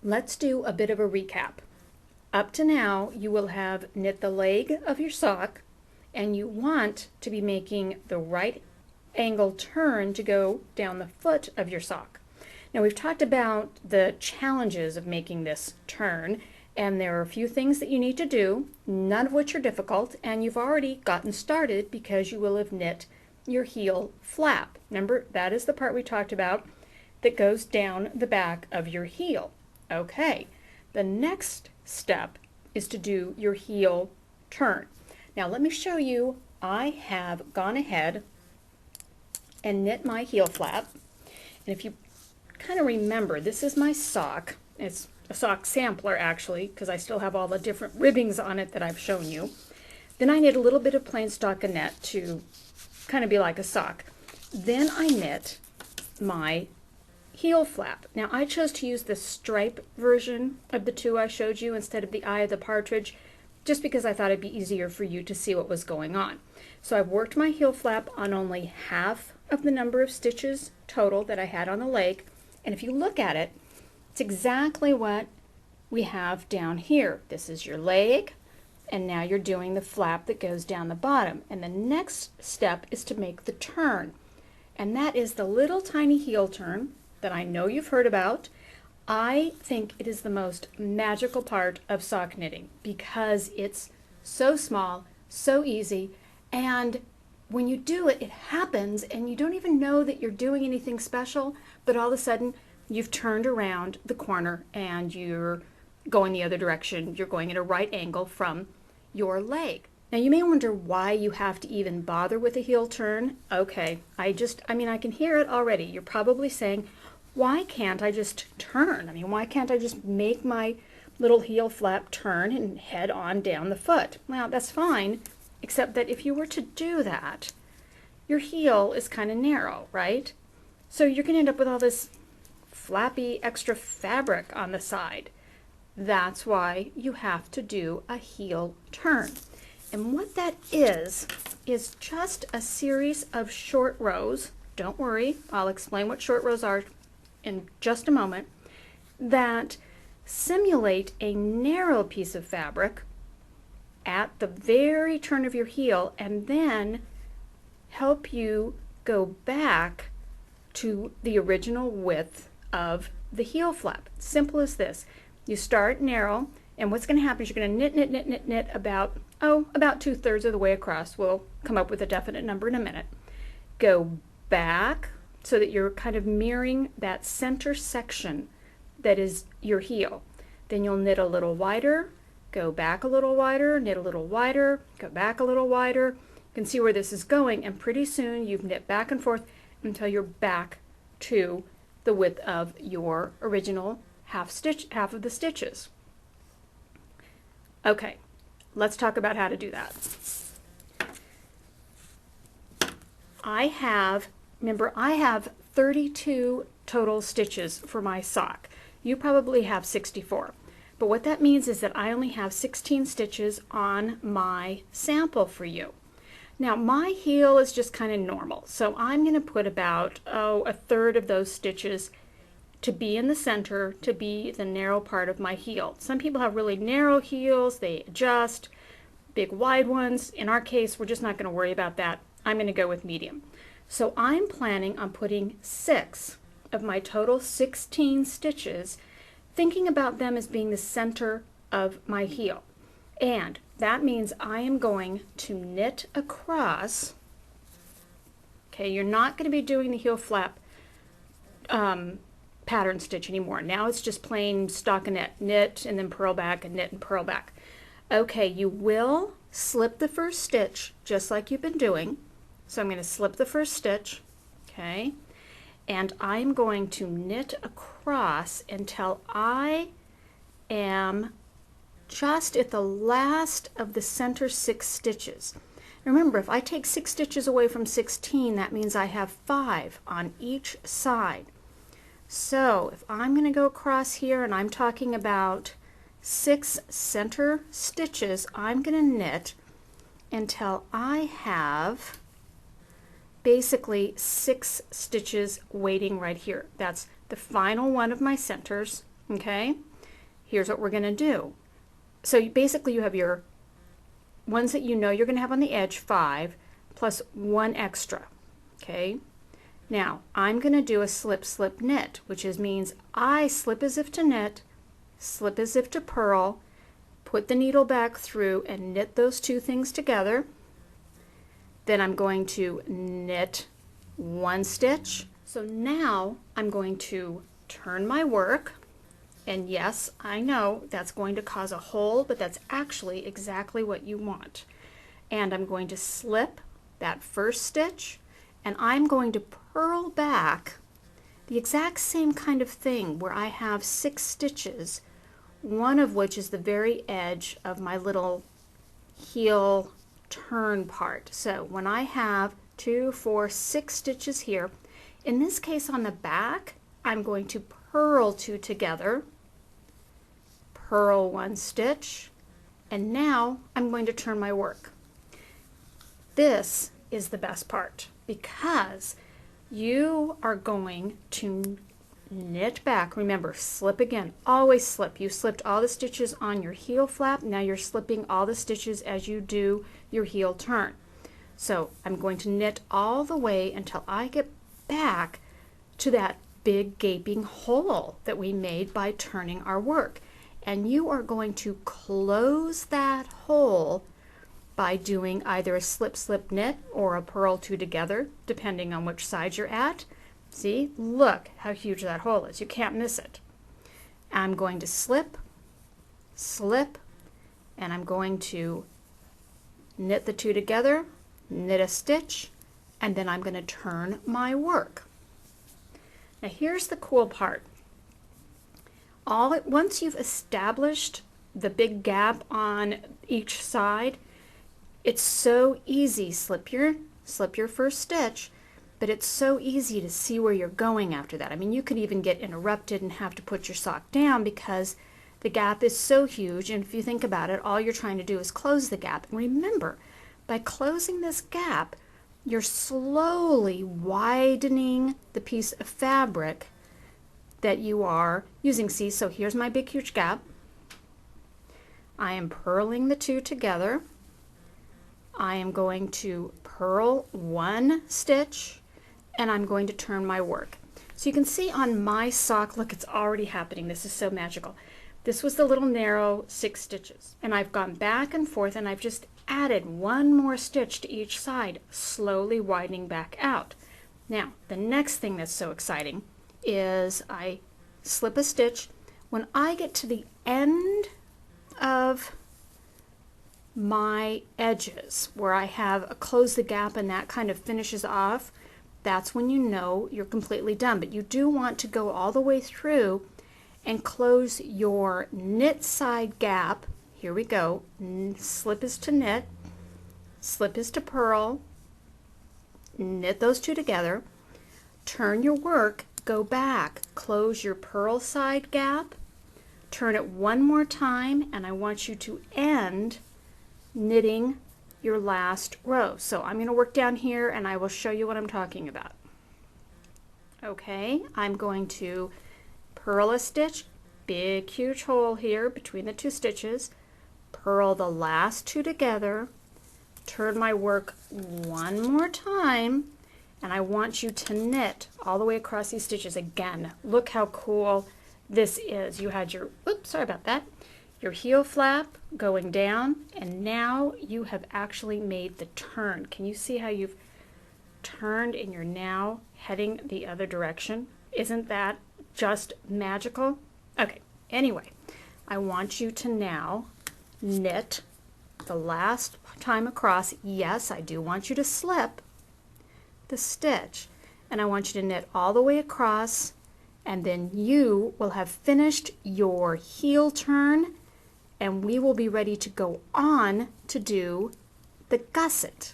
Let's do a bit of a recap. Up to now, you will have knit the leg of your sock, and you want to be making the right angle turn to go down the foot of your sock. Now, we've talked about the challenges of making this turn, and there are a few things that you need to do, none of which are difficult, and you've already gotten started because you will have knit your heel flap. Remember, that is the part we talked about that goes down the back of your heel. Okay, the next step is to do your heel turn. Now let me show you. I have gone ahead and knit my heel flap, and if you kind of remember, this is my sock. It's a sock sampler actually, because I still have all the different ribbings on it that I've shown you. Then I knit a little bit of plain stockinette to kind of be like a sock. Then I knit my heel flap. Now I chose to use the stripe version of the two I showed you instead of the eye of the partridge, just because I thought it'd be easier for you to see what was going on. So I've worked my heel flap on only half of the number of stitches total that I had on the leg, and if you look at it, it's exactly what we have down here. This is your leg, and now you're doing the flap that goes down the bottom, and the next step is to make the turn, and that is the little tiny heel turn that I know you've heard about. I think it is the most magical part of sock knitting because it's so small, so easy, and when you do it, it happens and you don't even know that you're doing anything special, but all of a sudden you've turned around the corner and you're going the other direction. You're going at a right angle from your leg. Now you may wonder why you have to even bother with a heel turn. Okay, I can hear it already. You're probably saying, why can't I just turn? Why can't I just make my little heel flap turn and head on down the foot? Well, that's fine, except that if you were to do that, your heel is kind of narrow, right? So you're going to end up with all this flappy extra fabric on the side. That's why you have to do a heel turn. And what that is just a series of short rows. Don't worry, I'll explain what short rows are in just a moment, that simulate a narrow piece of fabric at the very turn of your heel and then help you go back to the original width of the heel flap. Simple as this. You start narrow, and what's going to happen is you're going to knit about 2/3 of the way across. We'll come up with a definite number in a minute. Go back so that you're kind of mirroring that center section that is your heel. Then you'll knit a little wider, go back a little wider, knit a little wider, go back a little wider. You can see where this is going, and pretty soon you've knit back and forth until you're back to the width of your original half of the stitches. Okay, let's talk about how to do that. I have 32 total stitches for my sock. You probably have 64. But what that means is that I only have 16 stitches on my sample for you. Now my heel is just kind of normal, so I'm going to put about a third of those stitches to be in the center, to be the narrow part of my heel. Some people have really narrow heels, they adjust, big wide ones. In our case, we're just not going to worry about that. I'm going to go with medium. So I'm planning on putting 6 of my total 16 stitches, thinking about them as being the center of my heel. And that means I am going to knit across. Okay, you're not going to be doing the heel flap pattern stitch anymore. Now it's just plain stockinette, knit and then purl back and knit and purl back. Okay, you will slip the first stitch just like you've been doing. So I'm going to slip the first stitch, okay, and I'm going to knit across until I am just at the last of the center 6 stitches. Remember, if I take 6 stitches away from 16, that means I have 5 on each side. So if I'm going to go across here and I'm talking about 6 center stitches, I'm going to knit until I have basically 6 stitches waiting right here. That's the final one of my centers, okay? here's what we're going to do. So basically you have your ones that you know you're going to have on the edge, 5, plus 1 extra. Okay? Now, I'm going to do a slip, slip, knit, which means I slip as if to knit, slip as if to purl, put the needle back through and knit those two things together. Then I'm going to knit 1 stitch. So now I'm going to turn my work, and yes, I know that's going to cause a hole, but that's actually exactly what you want. And I'm going to slip that first stitch, and I'm going to purl back the exact same kind of thing where I have 6 stitches, one of which is the very edge of my little heel turn part. So when I have 2, 4, 6 stitches here, in this case on the back, I'm going to purl 2 together, purl 1 stitch, and now I'm going to turn my work. This is the best part because you are going to knit back. Remember, slip again, always slip. You slipped all the stitches on your heel flap, now you're slipping all the stitches as you do your heel turn. So I'm going to knit all the way until I get back to that big gaping hole that we made by turning our work. And you are going to close that hole by doing either a slip, slip, knit or a purl 2 together, depending on which side you're at. See, look how huge that hole is. You can't miss it. I'm going to slip, slip, and I'm going to knit the 2 together, knit a stitch, and then I'm going to turn my work. Now here's the cool part. Once you've established the big gap on each side, it's so easy. Slip your first stitch, but it's so easy to see where you're going after that. I mean, you could even get interrupted and have to put your sock down because the gap is so huge, and if you think about it, all you're trying to do is close the gap. And remember, by closing this gap, you're slowly widening the piece of fabric that you are using. See, so here's my big huge gap. I am purling the 2 together. I am going to purl 1 stitch, and I'm going to turn my work. So you can see on my sock, look, it's already happening. This is so magical. This was the little narrow 6 stitches, and I've gone back and forth, and I've just added 1 more stitch to each side, slowly widening back out. Now, the next thing that's so exciting is I slip a stitch. When I get to the end of my edges where I have closed the gap and that kind of finishes off, that's when you know you're completely done. But you do want to go all the way through and close your knit side gap. Here we go. Slip is to knit, slip is to purl, knit those 2 together, turn your work, go back, close your purl side gap, turn it 1 more time, and I want you to end knitting your last row. So I'm going to work down here and I will show you what I'm talking about. Okay, I'm going to purl a stitch, big huge hole here between the 2 stitches, purl the last 2 together, turn my work 1 more time, and I want you to knit all the way across these stitches again. Look how cool this is. You had your, oops, sorry about that, your heel flap going down, and now you have actually made the turn. Can you see how you've turned and you're now heading the other direction? Isn't that just magical? Okay, anyway, I want you to now knit the last time across. Yes, I do want you to slip the stitch, and I want you to knit all the way across, and then you will have finished your heel turn, and we will be ready to go on to do the gusset.